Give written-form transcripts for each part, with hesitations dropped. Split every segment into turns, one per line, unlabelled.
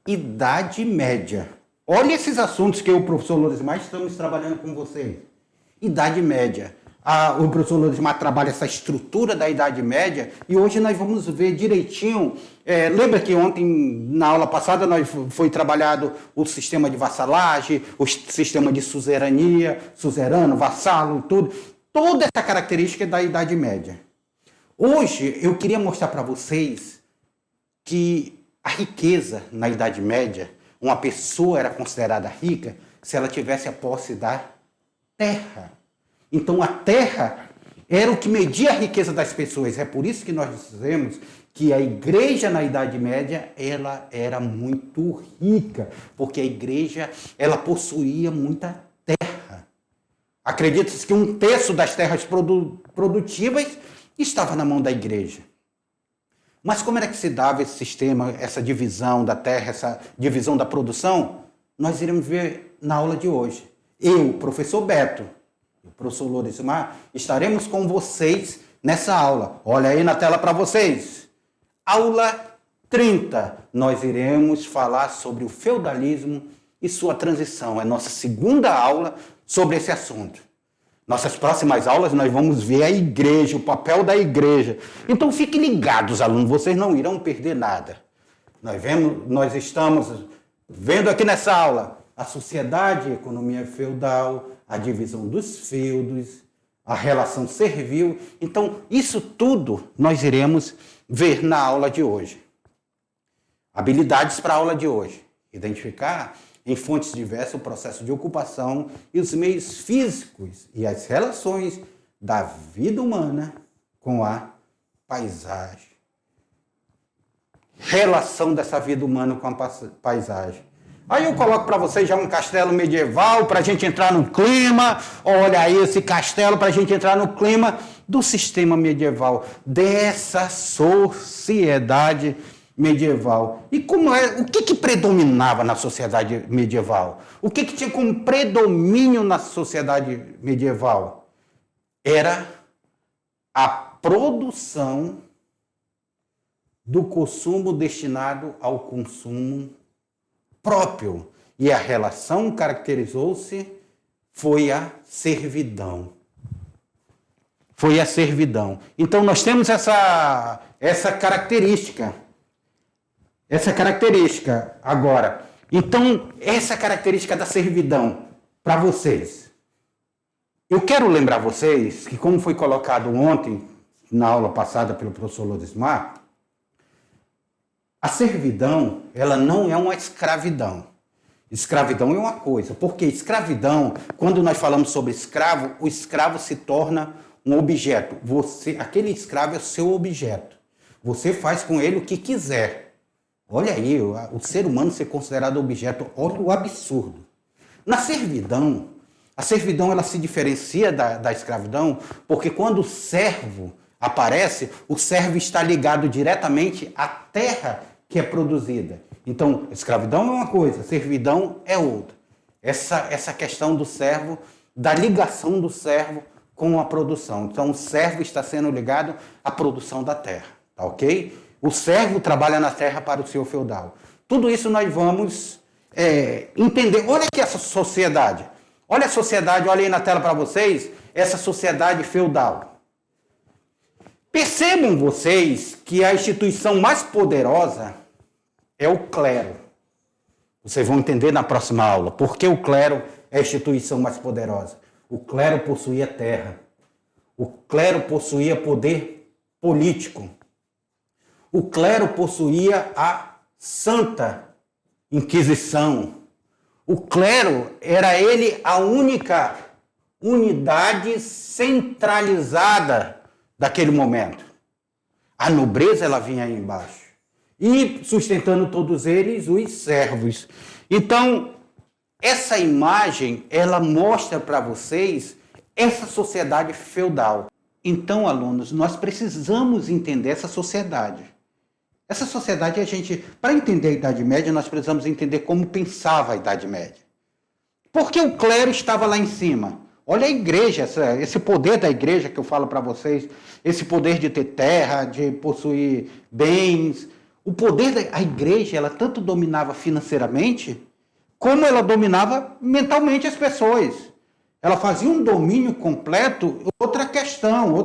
Idade Média. Olha esses assuntos que eu, professor Lorismar, estamos trabalhando com vocês. Idade Média. O professor Lorismar trabalha essa estrutura da Idade Média e hoje nós vamos ver direitinho. Lembra que ontem, na aula passada, foi trabalhado o sistema de vassalagem, o sistema de suzerania, suzerano, vassalo, tudo. Toda essa característica da Idade Média. Hoje, eu queria mostrar para vocês que a riqueza na Idade Média, uma pessoa era considerada rica se ela tivesse a posse da terra. Então, a terra era o que media a riqueza das pessoas. É por isso que nós dizemos que a igreja na Idade Média, ela era muito rica, porque a igreja, ela possuía muita terra. Acredita-se que 1/3 das terras produtivas estava na mão da igreja. Mas como era que se dava esse sistema, essa divisão da terra, essa divisão da produção? Nós iremos ver na aula de hoje. Eu, professor Beto, o professor Lorismar, estaremos com vocês nessa aula. Olha aí na tela para vocês. Aula 30. Nós iremos falar sobre o feudalismo e sua transição. É nossa segunda aula sobre esse assunto. Nossas próximas aulas nós vamos ver a igreja, o papel da igreja. Então fiquem ligados, alunos, vocês não irão perder nada. Nós estamos vendo aqui nessa aula a sociedade, a economia feudal, a divisão dos feudos, a relação servil. Então isso tudo nós iremos ver na aula de hoje. Habilidades para a aula de hoje. Identificar em fontes diversas o processo de ocupação e os meios físicos e as relações da vida humana com a paisagem. Relação dessa vida humana com a paisagem. Aí eu coloco para vocês já um castelo medieval para a gente entrar no clima. Olha aí esse castelo para a gente entrar no clima do sistema medieval, dessa sociedade medieval. E o que predominava na sociedade medieval? O que tinha como predomínio na sociedade medieval? Era a produção do consumo destinado ao consumo próprio. E a relação caracterizou-se, foi a servidão. Foi a servidão. Então nós temos essa característica. Essa característica agora. Então, essa característica da servidão para vocês. Eu quero lembrar vocês que, como foi colocado ontem, na aula passada pelo professor Lorismar, a servidão, ela não é uma escravidão. Escravidão é uma coisa. Porque escravidão, quando nós falamos sobre escravo, o escravo se torna um objeto. Aquele escravo é o seu objeto. Você faz com ele o que quiser. Olha aí, o ser humano ser considerado objeto, olha o absurdo. Na servidão, a servidão ela se diferencia da escravidão, porque quando o servo aparece, o servo está ligado diretamente à terra que é produzida. Então, escravidão é uma coisa, servidão é outra. Essa questão do servo, da ligação do servo com a produção. Então, o servo está sendo ligado à produção da terra, tá ok? O servo trabalha na terra para o senhor feudal. Tudo isso nós vamos entender. Olha aqui essa sociedade. Olha a sociedade, olha aí na tela para vocês, essa sociedade feudal. Percebam vocês que a instituição mais poderosa é o clero. Vocês vão entender na próxima aula por que o clero é a instituição mais poderosa. O clero possuía terra. O clero possuía poder político. O clero possuía a Santa Inquisição. O clero era ele a única unidade centralizada daquele momento. A nobreza ela vinha aí embaixo. E sustentando todos eles, os servos. Então, essa imagem, ela mostra para vocês essa sociedade feudal. Então, alunos, nós precisamos entender essa sociedade. Essa sociedade, para entender a Idade Média, nós precisamos entender como pensava a Idade Média. Porque o clero estava lá em cima. Olha a igreja, esse poder da igreja que eu falo para vocês, esse poder de ter terra, de possuir bens. O poder da igreja, ela tanto dominava financeiramente, como ela dominava mentalmente as pessoas. Ela fazia um domínio completo. Outra questão,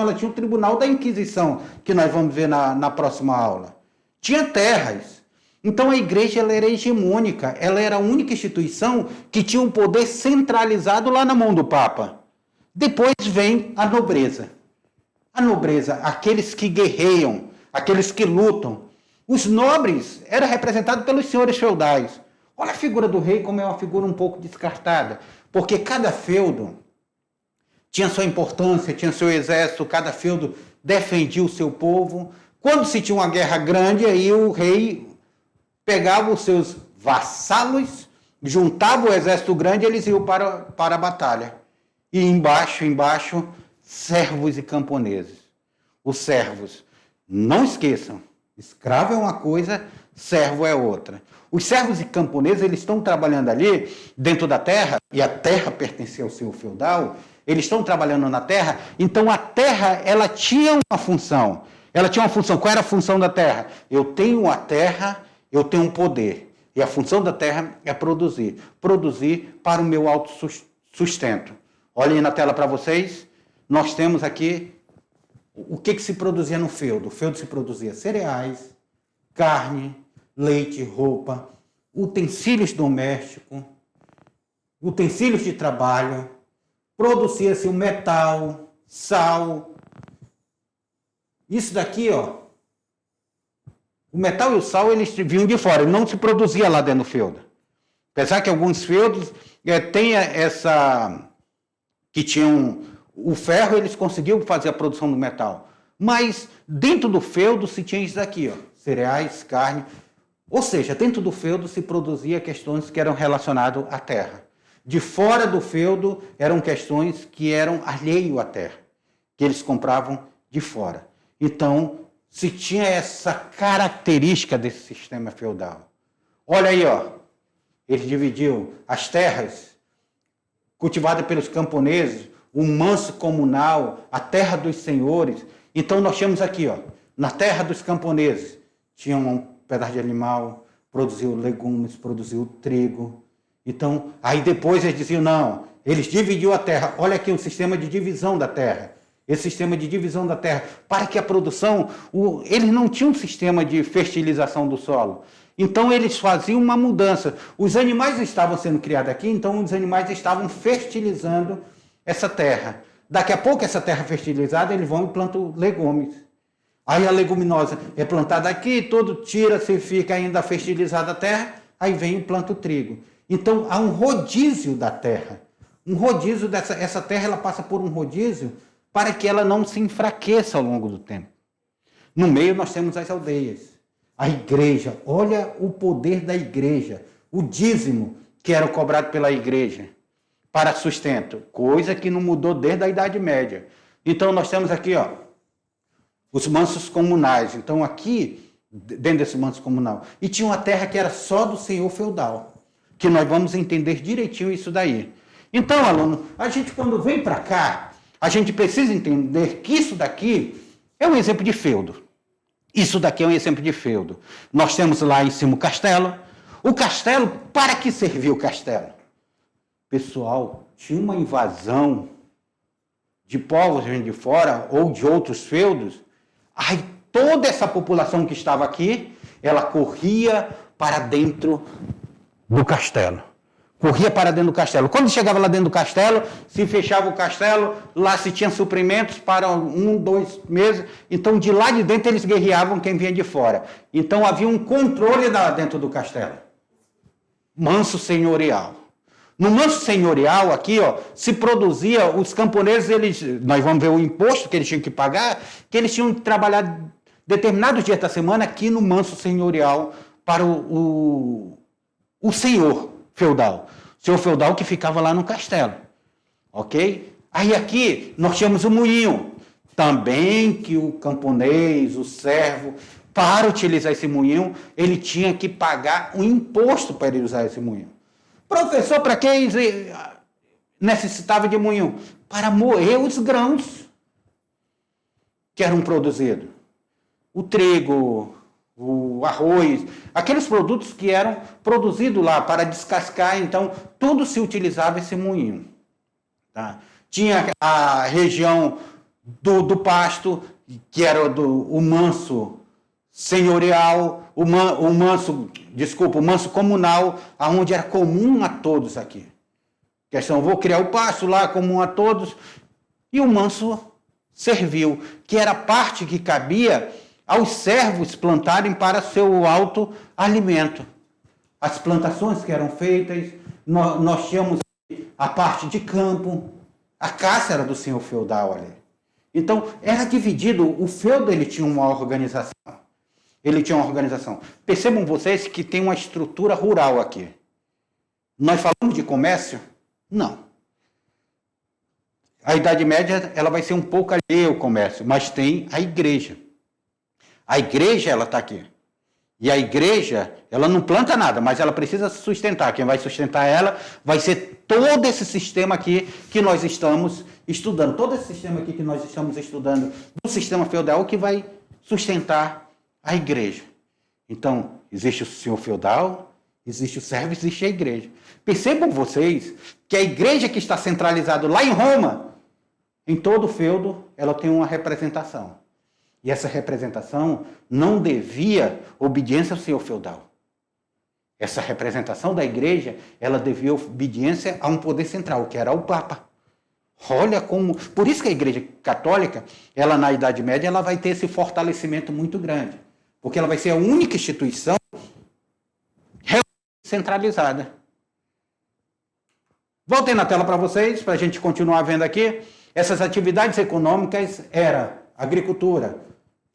ela tinha o Tribunal da Inquisição, que nós vamos ver na próxima aula. Tinha terras. Então a igreja ela era hegemônica, ela era a única instituição que tinha um poder centralizado lá na mão do Papa. Depois vem a nobreza. A nobreza, aqueles que guerreiam, aqueles que lutam. Os nobres eram representados pelos senhores feudais. Olha a figura do rei como é uma figura um pouco descartada, porque cada feudo tinha sua importância, tinha seu exército, cada feudo defendia o seu povo. Quando se tinha uma guerra grande, aí o rei pegava os seus vassalos, juntava o exército grande e eles iam para a batalha. E embaixo, servos e camponeses. Os servos, não esqueçam, escravo é uma coisa, servo é outra. Os servos e camponeses, eles estão trabalhando ali dentro da terra, e a terra pertencia ao seu feudal, eles estão trabalhando na terra, então a terra, ela tinha uma função. Ela tinha uma função. Qual era a função da terra? Eu tenho a terra, eu tenho um poder. E a função da terra é produzir. Produzir para o meu autossustento. Olhem na tela para vocês. Nós temos aqui o que se produzia no feudo. O feudo se produzia cereais, carne, leite, roupa, utensílios domésticos, utensílios de trabalho. Produzia-se o metal, sal. Isso daqui, ó. O metal e o sal, eles vinham de fora, não se produzia lá dentro do feudo. Apesar que alguns feudos têm essa... que tinham o ferro, eles conseguiam fazer a produção do metal. Mas dentro do feudo se tinha isso daqui, ó, cereais, carne. Ou seja, dentro do feudo se produzia questões que eram relacionadas à terra. De fora do feudo eram questões que eram alheio à terra, que eles compravam de fora. Então, se tinha essa característica desse sistema feudal. Olha aí, ó. Eles dividiam as terras cultivadas pelos camponeses, o manso comunal, a terra dos senhores. Então, nós tínhamos aqui, ó, na terra dos camponeses, tinha um pedaço de animal, produziu legumes, produziu trigo. Então, aí depois eles diziam, não, eles dividiam a terra. Olha aqui o sistema de divisão da terra. Esse sistema de divisão da terra, para que a produção, eles não tinham um sistema de fertilização do solo. Então, eles faziam uma mudança. Os animais estavam sendo criados aqui, então os animais estavam fertilizando essa terra. Daqui a pouco, essa terra fertilizada, eles vão e plantam legumes. Aí a leguminosa é plantada aqui, todo tira-se, fica ainda fertilizada a terra, aí vem e planta o trigo. Então, há um rodízio da terra. Um rodízio essa terra, ela passa por um rodízio para que ela não se enfraqueça ao longo do tempo. No meio nós temos as aldeias. A igreja, olha o poder da igreja. O dízimo que era cobrado pela igreja para sustento. Coisa que não mudou desde a Idade Média. Então nós temos aqui, ó, os mansos comunais. Então aqui, dentro desse manso comunal. E tinha uma terra que era só do senhor feudal. Que nós vamos entender direitinho isso daí. Então, aluno, a gente quando vem para cá, a gente precisa entender que isso daqui é um exemplo de feudo. Isso daqui é um exemplo de feudo. Nós temos lá em cima o castelo. O castelo, para que serviu o castelo? Pessoal, tinha uma invasão de povos de fora ou de outros feudos. Aí toda essa população que estava aqui, ela corria para dentro do castelo. Corria para dentro do castelo. Quando chegava lá dentro do castelo, se fechava o castelo, lá se tinha suprimentos para 1, 2 meses. Então, de lá de dentro, eles guerreavam quem vinha de fora. Então, havia um controle lá dentro do castelo. Manso senhorial. No manso senhorial, aqui, ó, se produzia, os camponeses, nós vamos ver o imposto que eles tinham que pagar, que eles tinham que trabalhar determinados dias da semana aqui no manso senhorial para o senhor feudal. O senhor feudal que ficava lá no castelo. Ok? Aí aqui nós tínhamos o moinho. Também que o camponês, o servo, para utilizar esse moinho, ele tinha que pagar um imposto para ele usar esse moinho. Professor, para que necessitava de moinho? Para moer os grãos que eram produzidos. O trigo, o arroz, aqueles produtos que eram produzidos lá para descascar, então tudo se utilizava esse moinho. Tá? Tinha a região do pasto, que era o manso senhorial, o manso comunal, aonde era comum a todos aqui. Questão, vou criar o pasto lá, comum a todos, e o manso servil, que era a parte que cabia aos servos plantarem para seu autoalimento. As plantações que eram feitas, nós tínhamos a parte de campo, a caça era do senhor feudal ali. Então, era dividido, o feudo ele tinha uma organização. Percebam vocês que tem uma estrutura rural aqui. Nós falamos de comércio? Não. A Idade Média ela vai ser um pouco alheia ao comércio, mas tem a igreja. A igreja ela está aqui. E a igreja, ela não planta nada, mas ela precisa se sustentar. Quem vai sustentar ela vai ser todo esse sistema aqui que nós estamos estudando. Todo esse sistema aqui que nós estamos estudando, do sistema feudal, que vai sustentar a igreja. Então, existe o senhor feudal, existe o servo, existe a igreja. Percebam vocês que a igreja que está centralizada lá em Roma, em todo o feudo, ela tem uma representação. E essa representação não devia obediência ao senhor feudal. Essa representação da igreja, ela devia obediência a um poder central, que era o Papa. Olha como... Por isso que a igreja católica, ela na Idade Média, ela vai ter esse fortalecimento muito grande. Porque ela vai ser a única instituição centralizada. Voltei na tela para vocês, para a gente continuar vendo aqui. Essas atividades econômicas eram agricultura.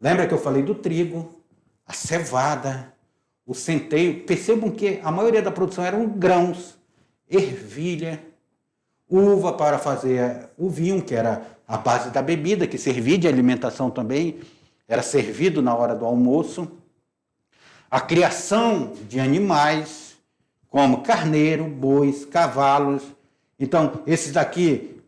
Lembra que eu falei do trigo, a cevada, o centeio. Percebam que a maioria da produção eram grãos, ervilha, uva para fazer o vinho, que era a base da bebida, que servia de alimentação também, era servido na hora do almoço. A criação de animais, como carneiro, bois, cavalos. Então, esses daqui,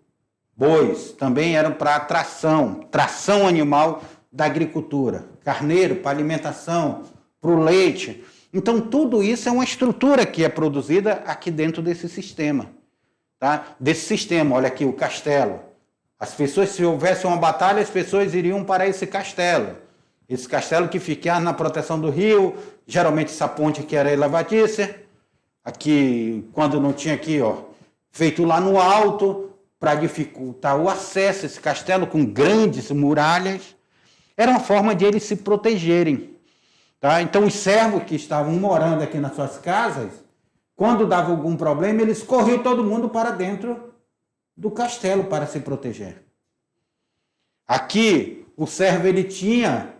bois, também eram para tração animal da agricultura. Carneiro para alimentação, para o leite. Então, tudo isso é uma estrutura que é produzida aqui dentro desse sistema. Tá? Desse sistema, olha aqui o castelo. As pessoas, se houvesse uma batalha, as pessoas iriam para esse castelo. Esse castelo que fica na proteção do rio, geralmente essa ponte aqui era elevadiça. Aqui, quando não tinha aqui, ó, feito lá no alto, para dificultar o acesso a esse castelo com grandes muralhas. Era uma forma de eles se protegerem. Tá? Então, os servos que estavam morando aqui nas suas casas, quando dava algum problema, eles corriam todo mundo para dentro do castelo para se proteger. Aqui, o servo ele tinha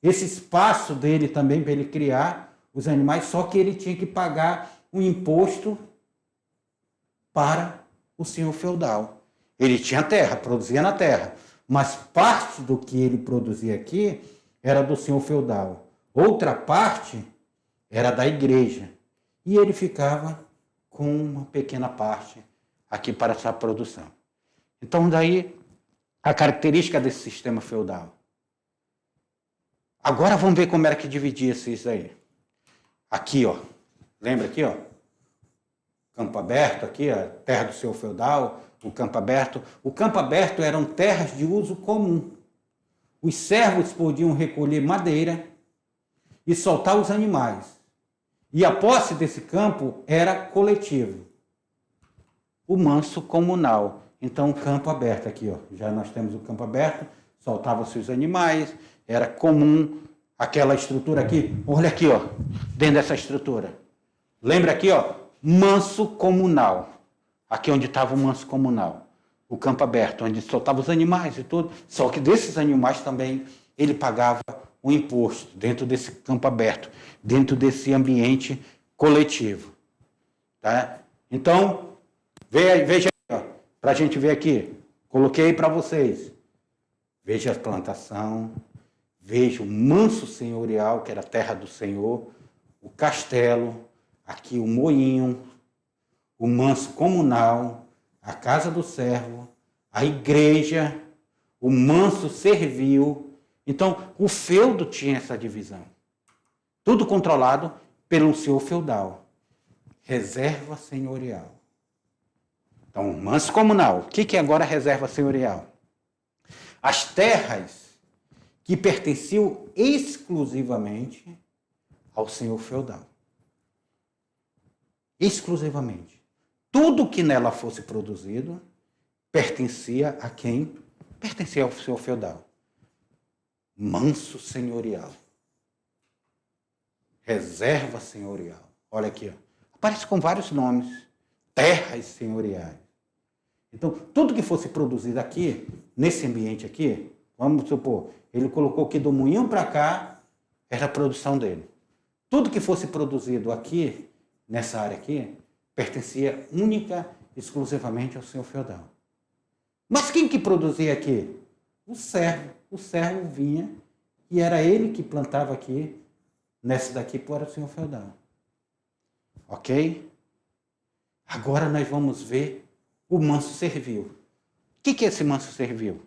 esse espaço dele também para ele criar os animais, só que ele tinha que pagar um imposto para o senhor feudal. Ele tinha terra, produzia na terra, mas parte do que ele produzia aqui era do senhor feudal. Outra parte era da igreja. E ele ficava com uma pequena parte aqui para essa produção. Então, daí, a característica desse sistema feudal. Agora, vamos ver como era que dividia-se isso aí. Aqui, ó. Lembra aqui, ó? Campo aberto aqui, a terra do senhor feudal, o campo aberto. O campo aberto eram terras de uso comum. Os servos podiam recolher madeira e soltar os animais. E a posse desse campo era coletivo. O manso comunal. Então, o campo aberto aqui, ó. Já nós temos o campo aberto, soltavam-se os animais, era comum aquela estrutura aqui. Olha aqui, ó, dentro dessa estrutura. Lembra aqui, ó, manso comunal. Aqui onde estava o manso comunal. O campo aberto, onde soltava os animais e tudo. Só que desses animais também ele pagava o imposto dentro desse campo aberto, dentro desse ambiente coletivo. Tá? Então, veja aí, para a gente ver aqui. Coloquei para vocês. Veja a plantação, veja o manso senhorial, que era a terra do Senhor, o castelo, aqui o moinho, o manso comunal, a casa do servo, a igreja, o manso servil. Então, o feudo tinha essa divisão. Tudo controlado pelo senhor feudal. Reserva senhorial. Então, manso comunal. O que é agora reserva senhorial? As terras que pertenciam exclusivamente ao senhor feudal. Exclusivamente. Tudo que nela fosse produzido pertencia a quem? Pertencia ao senhor feudal. Manso senhorial. Reserva senhorial. Olha aqui, ó. Aparece com vários nomes. Terras senhoriais. Então, tudo que fosse produzido aqui, nesse ambiente aqui, vamos supor, ele colocou aqui do moinho para cá, era a produção dele. Tudo que fosse produzido aqui, nessa área aqui, pertencia única, exclusivamente ao senhor feudal. Mas quem que produzia aqui? O servo. O servo vinha e era ele que plantava aqui, nessa daqui, para o senhor feudal. Ok? Agora nós vamos ver o manso servil. O que é esse manso servil?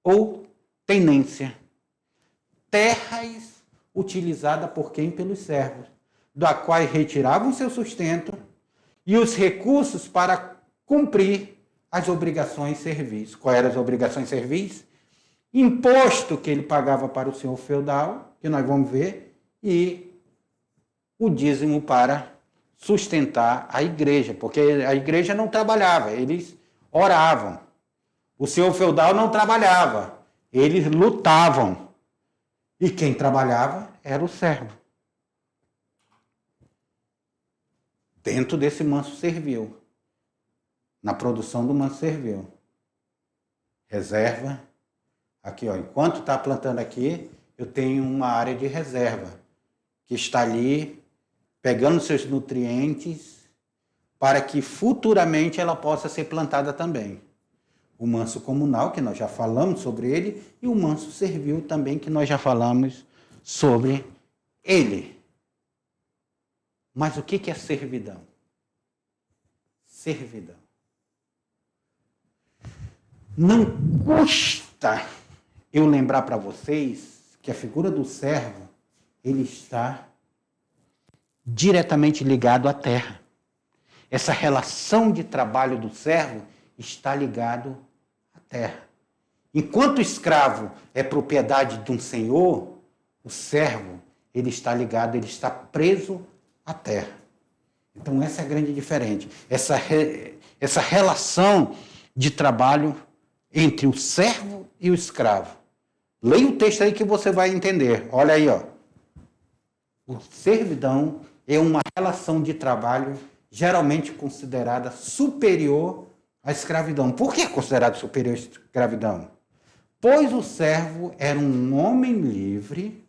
Ou tenência. Terras utilizadas por quem? Pelos servos, da qual retiravam seu sustento e os recursos para cumprir as obrigações servis. Quais eram as obrigações servis? Imposto que ele pagava para o senhor feudal, que nós vamos ver, e o dízimo para sustentar a igreja, porque a igreja não trabalhava, eles oravam. O senhor feudal não trabalhava, eles lutavam. E quem trabalhava era o servo. Dentro desse manso servil, na produção do manso servil. Reserva. Aqui, ó, enquanto está plantando aqui, eu tenho uma área de reserva, que está ali pegando seus nutrientes para que futuramente ela possa ser plantada também. O manso comunal, que nós já falamos sobre ele, e o manso servil também, que nós já falamos sobre ele. Mas o que é servidão? Servidão. Não custa eu lembrar para vocês que a figura do servo, ele está diretamente ligado à terra. Essa relação de trabalho do servo está ligado à terra. Enquanto o escravo é propriedade de um senhor, o servo, ele está ligado, ele está preso à terra. Então essa é a grande diferença. Essa relação de trabalho entre o servo e o escravo. Leia o texto aí que você vai entender. Olha aí, ó. O servidão é uma relação de trabalho geralmente considerada superior à escravidão. Por que é considerada superior à escravidão? Pois o servo era um homem livre,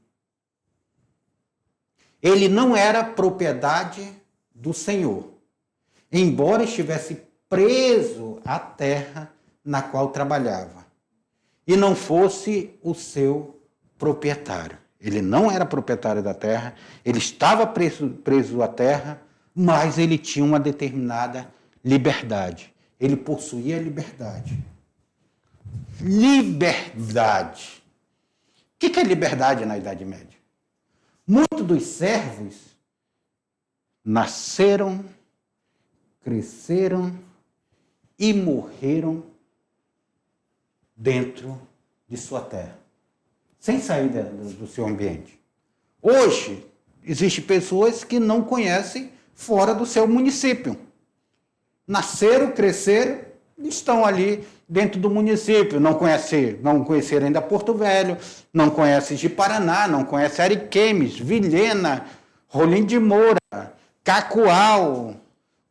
ele não era propriedade do senhor, embora estivesse preso à terra na qual trabalhava, e não fosse o seu proprietário. Ele não era proprietário da terra, ele estava preso à terra, mas ele tinha uma determinada liberdade. Ele possuía liberdade. Liberdade. O que é liberdade na Idade Média? Muitos dos servos nasceram, cresceram e morreram dentro de sua terra, sem sair do seu ambiente. Hoje, existem pessoas que não conhecem fora do seu município. Nasceram, cresceram, estão ali dentro do município. Não conheceram ainda Porto Velho, não conhecem de Paraná, não conhecem Ariquemes, Vilhena, Rolim de Moura, Cacoal,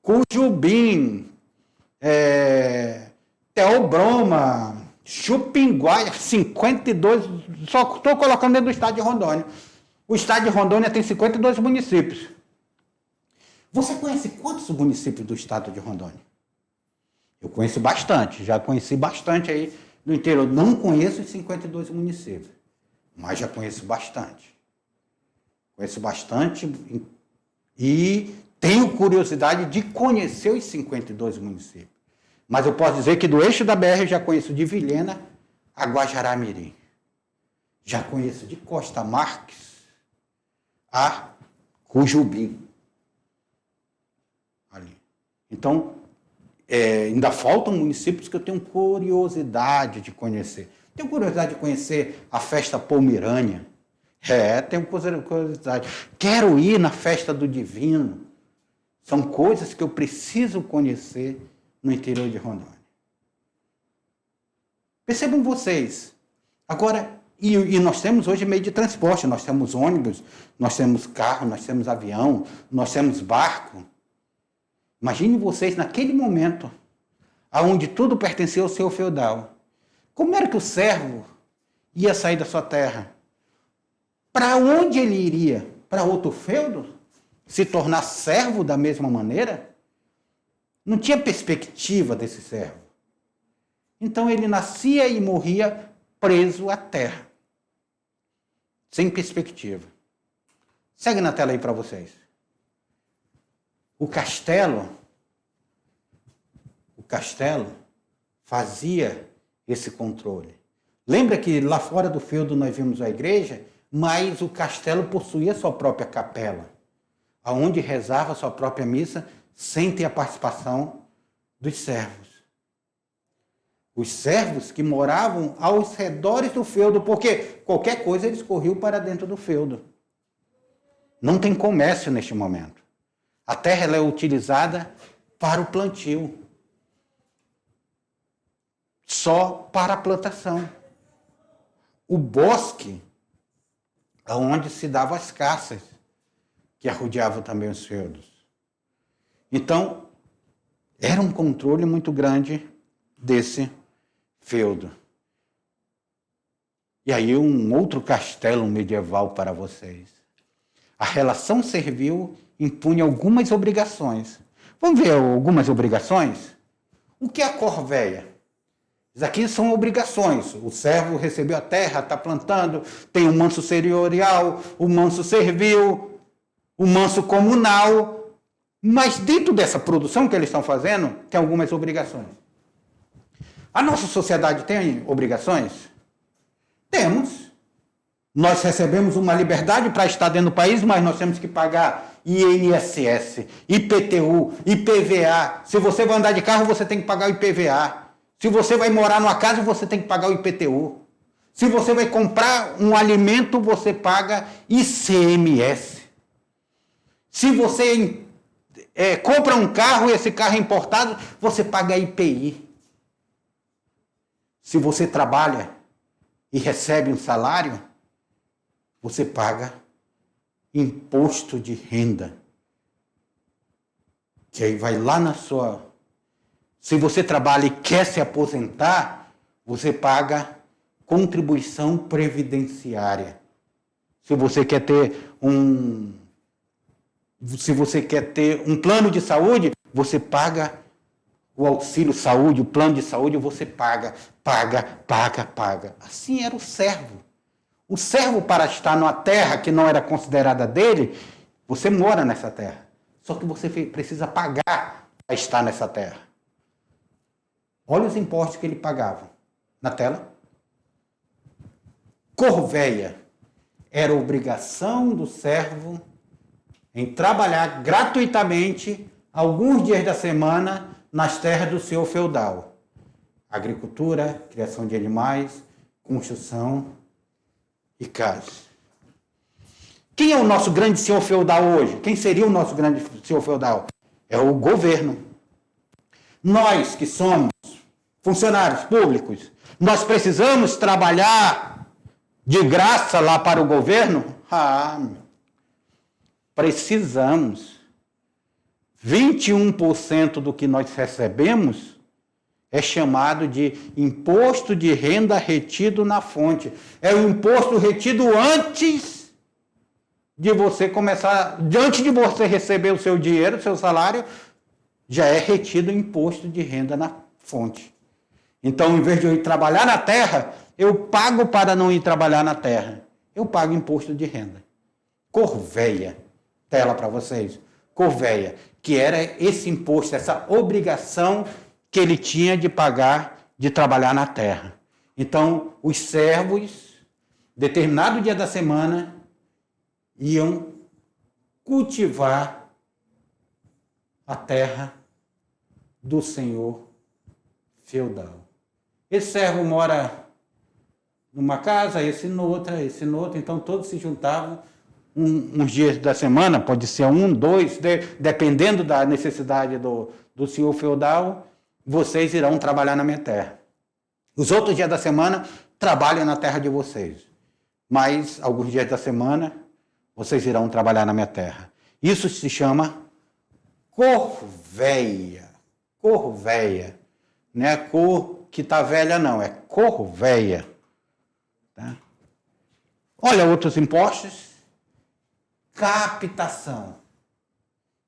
Cujubim, Teobroma, Chupinguaia, 52, só estou colocando dentro do estado de Rondônia. O estado de Rondônia tem 52 municípios. Você conhece quantos municípios do estado de Rondônia? Eu conheço bastante, já conheci bastante aí no interior. Não conheço os 52 municípios, mas já conheço bastante. Conheço bastante e tenho curiosidade de conhecer os 52 municípios. Mas eu posso dizer que do eixo da BR eu já conheço de Vilhena a Guajará-Mirim. Já conheço de Costa Marques a Cujubim. Ali. Então, ainda faltam municípios que eu tenho curiosidade de conhecer. Tenho curiosidade de conhecer a festa Pomerânia. Tenho curiosidade. Quero ir na festa do Divino. São coisas que eu preciso conhecer no interior de Rondônia. Percebam vocês. Agora, e nós temos hoje meio de transporte. Nós temos ônibus, nós temos carro, nós temos avião, nós temos barco. Imagine vocês naquele momento, onde tudo pertencia ao seu feudal. Como era que o servo ia sair da sua terra? Para onde ele iria? Para outro feudo? Se tornar servo da mesma maneira? Não tinha perspectiva desse servo. Então ele nascia e morria preso à terra. Sem perspectiva. Segue na tela aí para vocês. O castelo fazia esse controle. Lembra que lá fora do feudo nós vimos a igreja, mas o castelo possuía sua própria capela, aonde rezava sua própria missa, sem ter a participação dos servos. Os servos que moravam aos redores do feudo, porque qualquer coisa eles corriam para dentro do feudo. Não tem comércio neste momento. A terra ela é utilizada para o plantio. Só para a plantação. O bosque, onde se davam as caças, que arrodeavam também os feudos. Então, era um controle muito grande desse feudo. E aí um outro castelo medieval para vocês. A relação servil impunha algumas obrigações. Vamos ver algumas obrigações? O que é a corvéia? Isso aqui são obrigações. O servo recebeu a terra, está plantando, tem o manso senhorial, o manso servil, o manso comunal. Mas dentro dessa produção que eles estão fazendo, tem algumas obrigações. A nossa sociedade tem obrigações? Temos. Nós recebemos uma liberdade para estar dentro do país, mas nós temos que pagar INSS, IPTU, IPVA. Se você vai andar de carro, você tem que pagar o IPVA. Se você vai morar numa casa, você tem que pagar o IPTU. Se você vai comprar um alimento, você paga ICMS. Se você compra um carro e esse carro é importado, você paga IPI. Se você trabalha e recebe um salário, você paga imposto de renda. Que aí vai lá na sua... Se você trabalha e quer se aposentar, você paga contribuição previdenciária. Se você quer ter um plano de saúde, você paga o auxílio saúde, o plano de saúde, você paga. Assim era o servo. O servo, para estar numa terra que não era considerada dele, você mora nessa terra. Só que você precisa pagar para estar nessa terra. Olha os impostos que ele pagava. Na tela. Corvéia. Era obrigação do servo em trabalhar gratuitamente alguns dias da semana nas terras do senhor feudal. Agricultura, criação de animais, construção e casas. Quem é o nosso grande senhor feudal hoje? Quem seria o nosso grande senhor feudal? É o governo. Nós que somos funcionários públicos, nós precisamos trabalhar de graça lá para o governo? Precisamos. 21% do que nós recebemos é chamado de imposto de renda retido na fonte. É o imposto retido antes de você começar, antes de você receber o seu dinheiro, o seu salário, já é retido o imposto de renda na fonte. Então, em vez de eu ir trabalhar na terra, eu pago para não ir trabalhar na terra. Eu pago imposto de renda. Corvéia. Tela para vocês. Corvéia. Que era esse imposto, essa obrigação que ele tinha de pagar, de trabalhar na terra. Então, os servos determinado dia da semana, iam cultivar a terra do senhor feudal. Esse servo mora numa casa, esse noutra, então todos se juntavam uns dias da semana, pode ser 1, 2, dependendo da necessidade do senhor feudal, vocês irão trabalhar na minha terra. Os outros dias da semana, trabalhem na terra de vocês. Mas, alguns dias da semana, vocês irão trabalhar na minha terra. Isso se chama corvéia. Corvéia. Não é cor que está velha, não. É corvéia. Tá? Olha outros impostos. Captação,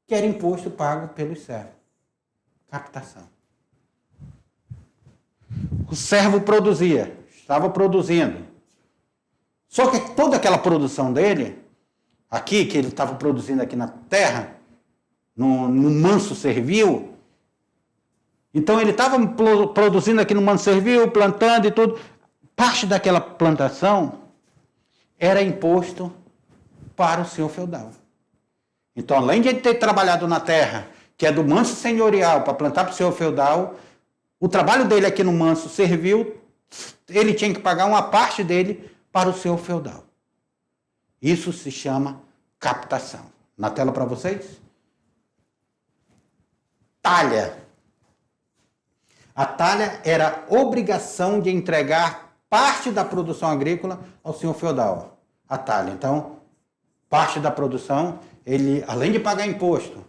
que era imposto pago pelos servos. Captação. O servo produzia, estava produzindo. Só que toda aquela produção dele, aqui, que ele estava produzindo aqui na terra, no manso servil, então ele estava produzindo aqui no manso servil, plantando e tudo. Parte daquela plantação era imposto para o senhor feudal. Então, além de ele ter trabalhado na terra, que é do manso senhorial, para plantar para o senhor feudal, o trabalho dele aqui no manso servil, ele tinha que pagar uma parte dele para o senhor feudal. Isso se chama captação. Na tela para vocês? Talha. A talha era a obrigação de entregar parte da produção agrícola ao senhor feudal. A talha. Então, parte da produção, ele, além de pagar imposto,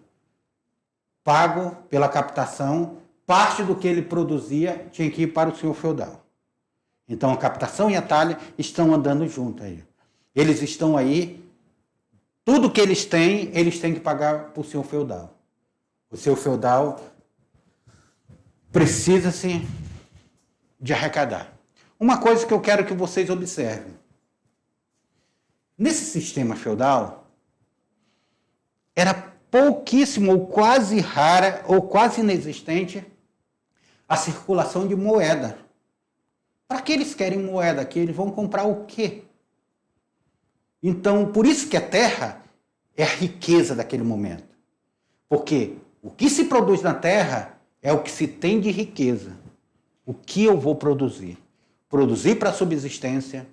pago pela captação, parte do que ele produzia tinha que ir para o senhor feudal. Então, a captação e a talha estão andando junto aí. Eles estão aí, tudo que eles têm que pagar para o senhor feudal. O senhor feudal precisa-se de arrecadar. Uma coisa que eu quero que vocês observem. Nesse sistema feudal, era pouquíssimo ou quase rara ou quase inexistente a circulação de moeda. Para que eles querem moeda aqui? Eles vão comprar o quê? Então, por isso que a terra é a riqueza daquele momento. Porque o que se produz na terra é o que se tem de riqueza. O que eu vou produzir? Produzir para subsistência,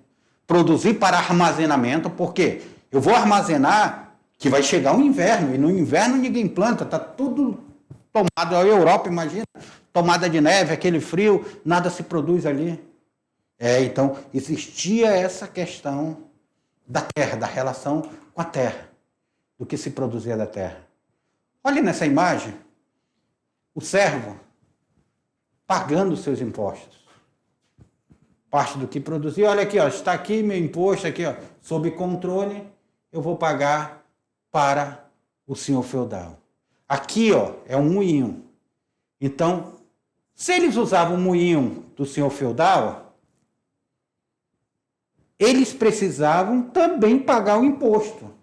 produzir para armazenamento, porque eu vou armazenar que vai chegar o inverno, e no inverno ninguém planta, está tudo tomado. A Europa, imagina, tomada de neve, aquele frio, nada se produz ali. Então, existia essa questão da terra, da relação com a terra, do que se produzia da terra. Olhe nessa imagem, o servo pagando os seus impostos. Parte do que produzia, olha aqui, ó, está aqui meu imposto, aqui, ó, sob controle, eu vou pagar para o senhor feudal. Aqui, ó, é um moinho. Então, se eles usavam o moinho do senhor feudal, eles precisavam também pagar o imposto.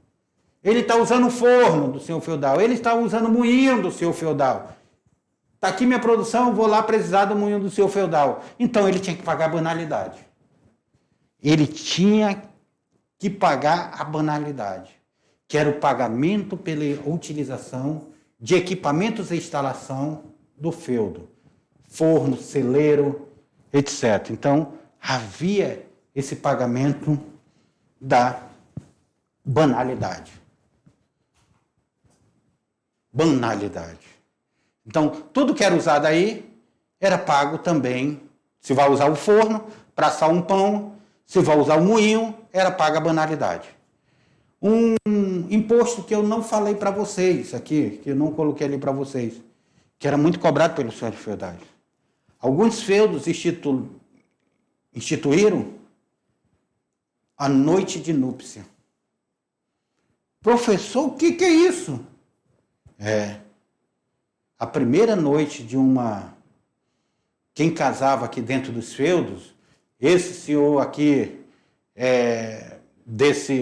Ele está usando o forno do senhor feudal, ele está usando o moinho do senhor feudal. Está aqui minha produção, vou lá precisar do moinho do senhor feudal. Então, ele tinha que pagar a banalidade. Ele tinha que pagar a banalidade, que era o pagamento pela utilização de equipamentos e instalação do feudo. Forno, celeiro, etc. Então, havia esse pagamento da banalidade. Banalidade. Então, tudo que era usado aí era pago também. Se vai usar o forno para assar um pão, se vai usar o moinho, era paga a banalidade. Um imposto que eu não falei para vocês aqui, que eu não coloquei ali para vocês, que era muito cobrado pelos senhores feudais. Alguns feudos instituíram a noite de núpcia. Professor, o que é isso? A primeira noite de quem casava aqui dentro dos feudos, esse senhor aqui,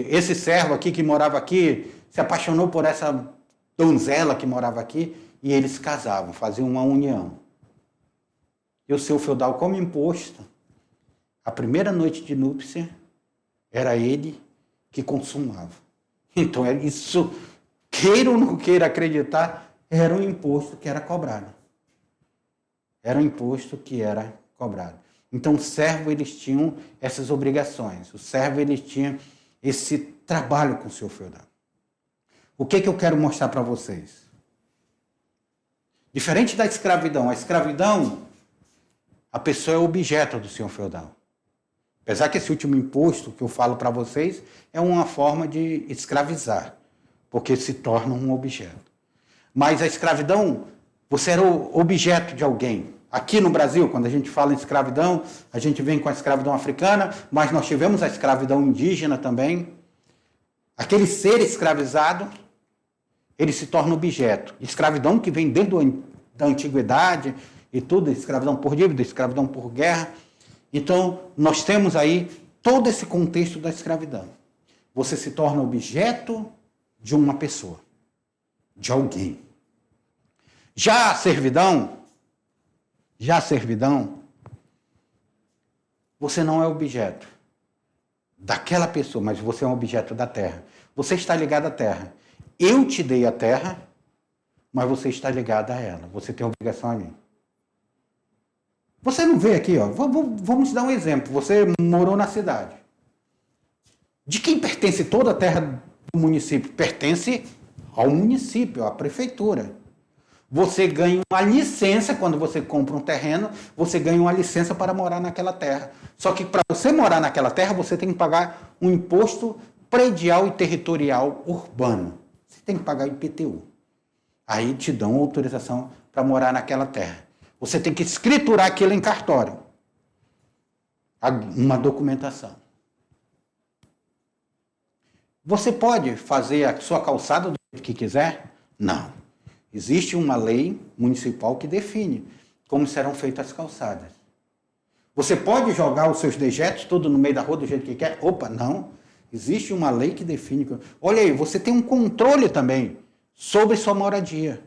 esse servo aqui que morava aqui, se apaixonou por essa donzela que morava aqui, e eles casavam, faziam uma união. E o seu feudal, como imposto, a primeira noite de núpcia era ele que consumava. Então, isso, queira ou não queira acreditar, era um imposto que era cobrado. Era um imposto que era cobrado. Então, os servos, eles tinham essas obrigações. Os servos, eles tinham esse trabalho com o senhor feudal. O que eu quero mostrar para vocês? Diferente da escravidão. A escravidão, a pessoa é objeto do senhor feudal. Apesar que esse último imposto que eu falo para vocês é uma forma de escravizar, porque se torna um objeto. Mas a escravidão, você era o objeto de alguém. Aqui no Brasil, quando a gente fala em escravidão, a gente vem com a escravidão africana, mas nós tivemos a escravidão indígena também. Aquele ser escravizado, ele se torna objeto. Escravidão que vem desde a antiguidade e tudo, escravidão por dívida, escravidão por guerra. Então, nós temos aí todo esse contexto da escravidão. Você se torna objeto de uma pessoa, de alguém. Já a servidão, você não é objeto daquela pessoa, mas você é um objeto da terra. Você está ligado à terra. Eu te dei a terra, mas você está ligado a ela. Você tem obrigação a mim. Você não vê aqui, ó. Vamos dar um exemplo. Você morou na cidade. De quem pertence toda a terra do município? Pertence ao município, à prefeitura. Você ganha uma licença, quando você compra um terreno, você ganha uma licença para morar naquela terra. Só que para você morar naquela terra, você tem que pagar um imposto predial e territorial urbano. Você tem que pagar IPTU. Aí te dão autorização para morar naquela terra. Você tem que escriturar aquilo em cartório. Uma documentação. Você pode fazer a sua calçada do jeito que quiser? Não. Existe uma lei municipal que define como serão feitas as calçadas. Você pode jogar os seus dejetos tudo no meio da rua do jeito que quer? Opa, não. Existe uma lei que define. Olha aí, você tem um controle também sobre sua moradia.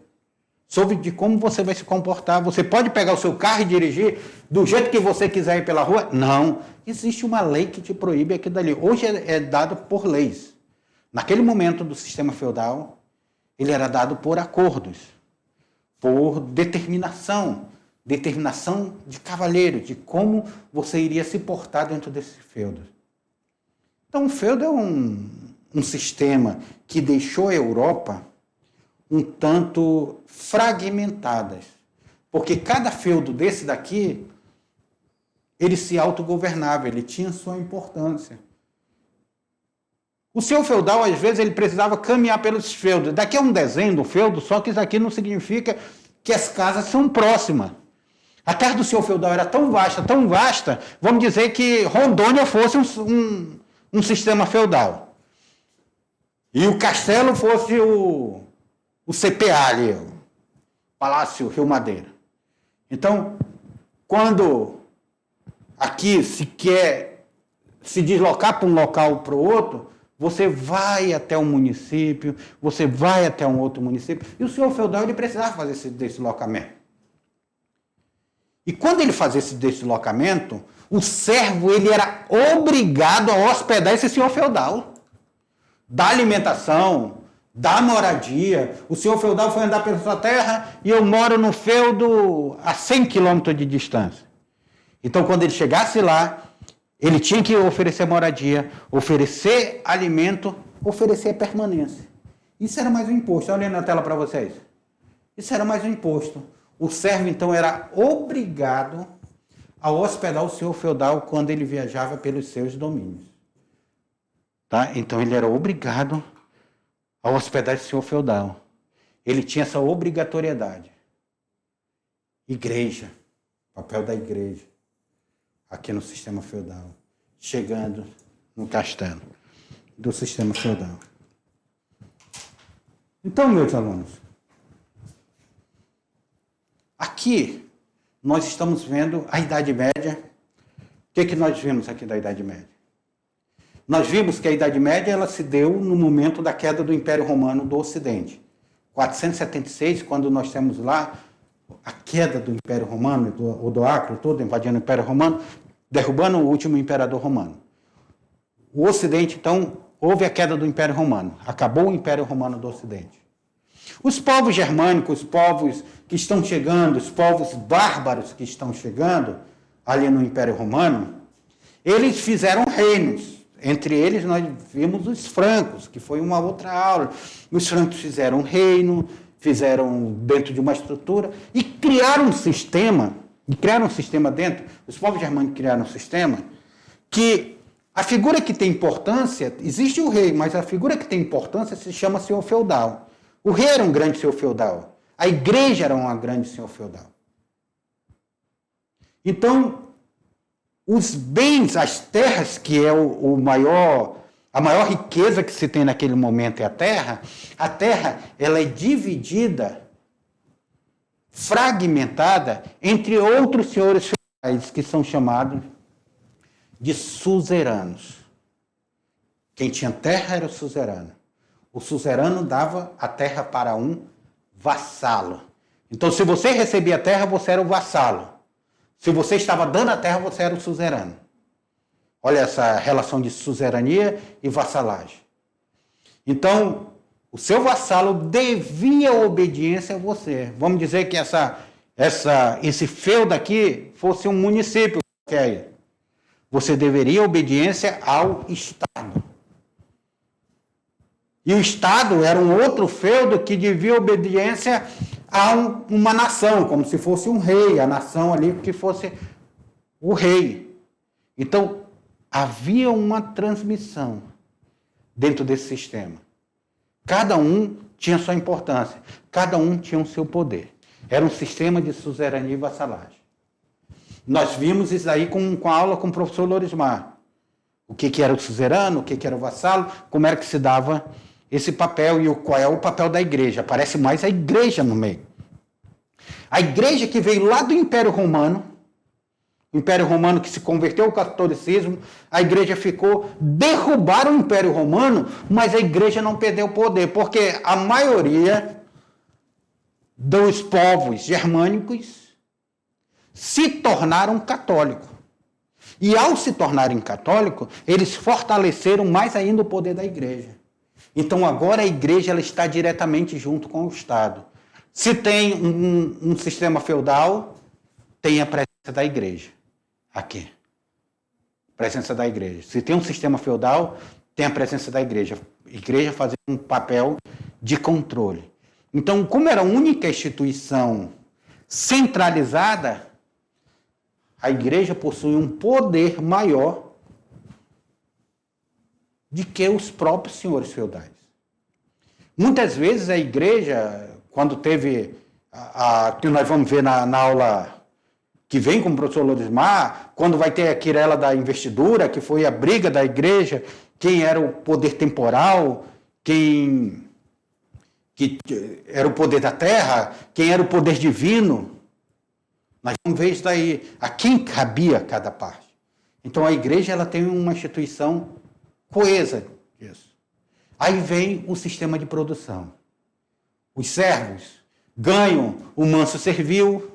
Sobre de como você vai se comportar. Você pode pegar o seu carro e dirigir do jeito que você quiser ir pela rua? Não. Existe uma lei que te proíbe aquilo dali. Hoje é dado por leis. Naquele momento do sistema feudal, ele era dado por acordos, por determinação de cavalheiro, de como você iria se portar dentro desse feudo. Então, o feudo é um sistema que deixou a Europa um tanto fragmentadas, porque cada feudo desse daqui, ele se autogovernava, ele tinha sua importância. O senhor feudal, às vezes, ele precisava caminhar pelos feudos. Daqui é um desenho do feudo, só que isso aqui não significa que as casas são próximas. A terra do senhor feudal era tão vasta, vamos dizer que Rondônia fosse um sistema feudal. E o castelo fosse o CPA ali, o Palácio Rio Madeira. Então, quando aqui se quer se deslocar para um local ou para o outro, você vai até um município, você vai até um outro município, e o senhor feudal ele precisava fazer esse deslocamento. E quando ele fazia esse deslocamento, o servo ele era obrigado a hospedar esse senhor feudal. Da alimentação, da moradia. O senhor feudal foi andar pela sua terra e eu moro no feudo a 100 quilômetros de distância. Então, quando ele chegasse lá, ele tinha que oferecer moradia, oferecer alimento, oferecer permanência. Isso era mais um imposto. Olha aí na tela para vocês. Isso era mais um imposto. O servo, então, era obrigado a hospedar o senhor feudal quando ele viajava pelos seus domínios. Tá? Então, ele era obrigado a hospedar esse senhor feudal. Ele tinha essa obrigatoriedade. Igreja. Papel da igreja. Aqui no sistema feudal. Chegando no castelo do sistema feudal. Então, meus alunos, aqui nós estamos vendo a Idade Média. O que nós vimos aqui da Idade Média? Nós vimos que a Idade Média ela se deu no momento da queda do Império Romano do Ocidente. 476, quando nós temos lá a queda do Império Romano, o Odoacro todo invadindo o Império Romano, derrubando o último imperador romano. o Ocidente, então, houve a queda do Império Romano. Acabou o Império Romano do Ocidente. Os povos germânicos, os povos que estão chegando, os povos bárbaros que estão chegando ali no Império Romano, eles fizeram reinos. Entre eles nós vimos os francos, que foi uma outra aula. Os francos fizeram um reino, fizeram dentro de uma estrutura e criaram um sistema dentro. Os povos germânicos criaram um sistema que a figura que tem importância, existe o rei, mas a figura que tem importância se chama senhor feudal. O rei era um grande senhor feudal. A igreja era uma grande senhor feudal. Então, os bens, as terras, que é a maior riqueza que se tem naquele momento é a terra ela é dividida, fragmentada entre outros senhores feudais, que são chamados de suzeranos. Quem tinha terra era o suzerano. O suzerano dava a terra para um vassalo. Então, se você recebia a terra, você era o vassalo. Se você estava dando a terra, você era o suzerano. Olha essa relação de suzerania e vassalagem. Então, o seu vassalo devia obediência a você. Vamos dizer que esse feudo aqui fosse um município qualquer. Você deveria obediência ao Estado. E o Estado era um outro feudo que devia obediência a uma nação, como se fosse um rei, a nação ali que fosse o rei. Então, havia uma transmissão dentro desse sistema. Cada um tinha sua importância, cada um tinha o seu poder. Era um sistema de suzerania e vassalagem. Nós vimos isso aí com a aula com o professor Lorismar. O que era o suzerano, o que era o vassalo, como era que se dava esse papel e qual é o papel da igreja. Aparece mais a igreja no meio. A igreja que veio lá do Império Romano, o Império Romano que se converteu ao catolicismo, a igreja ficou, derrubaram o Império Romano, mas a igreja não perdeu o poder, porque a maioria dos povos germânicos se tornaram católicos. E ao se tornarem católicos, eles fortaleceram mais ainda o poder da igreja. Então agora a igreja ela está diretamente junto com o Estado. Se tem um sistema feudal, tem a presença da igreja. Aqui. Presença da igreja. Se tem um sistema feudal, tem a presença da igreja. A igreja fazendo um papel de controle. Então, como era a única instituição centralizada, a igreja possui um poder maior do que os próprios senhores feudais. Muitas vezes a igreja, quando teve, que nós vamos ver na aula que vem com o professor Lorismar, quando vai ter a querela da investidura, que foi a briga da igreja, quem era o poder temporal, que era o poder da terra, quem era o poder divino. Nós vamos ver isso daí, a quem cabia cada parte. Então a igreja ela tem uma instituição coesa disso. Aí vem o sistema de produção. Os servos ganham o manso servil,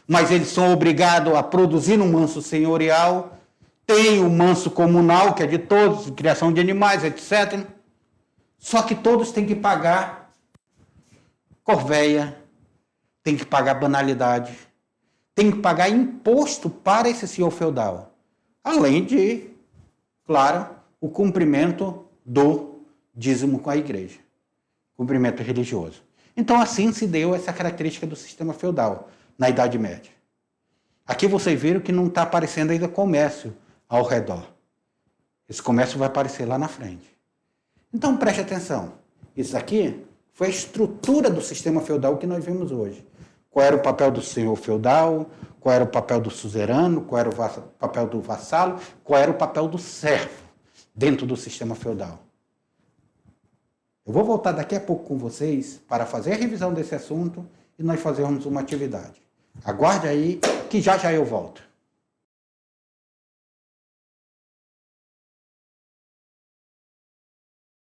mas eles são obrigados a produzir no manso senhorial. Tem o manso comunal, que é de todos, de criação de animais, etc. Só que todos têm que pagar corveia, têm que pagar banalidade, têm que pagar imposto para esse senhor feudal. Além de, claro, o cumprimento do dízimo com a igreja. Cumprimento religioso. Então, assim se deu essa característica do sistema feudal na Idade Média. Aqui vocês viram que não está aparecendo ainda comércio ao redor. Esse comércio vai aparecer lá na frente. Então, preste atenção. Isso aqui foi a estrutura do sistema feudal que nós vimos hoje. Qual era o papel do senhor feudal, qual era o papel do suzerano, qual era o papel do vassalo, qual era o papel do servo dentro do sistema feudal. Eu vou voltar daqui a pouco com vocês para fazer a revisão desse assunto e nós fazermos uma atividade. Aguarde aí que já eu volto.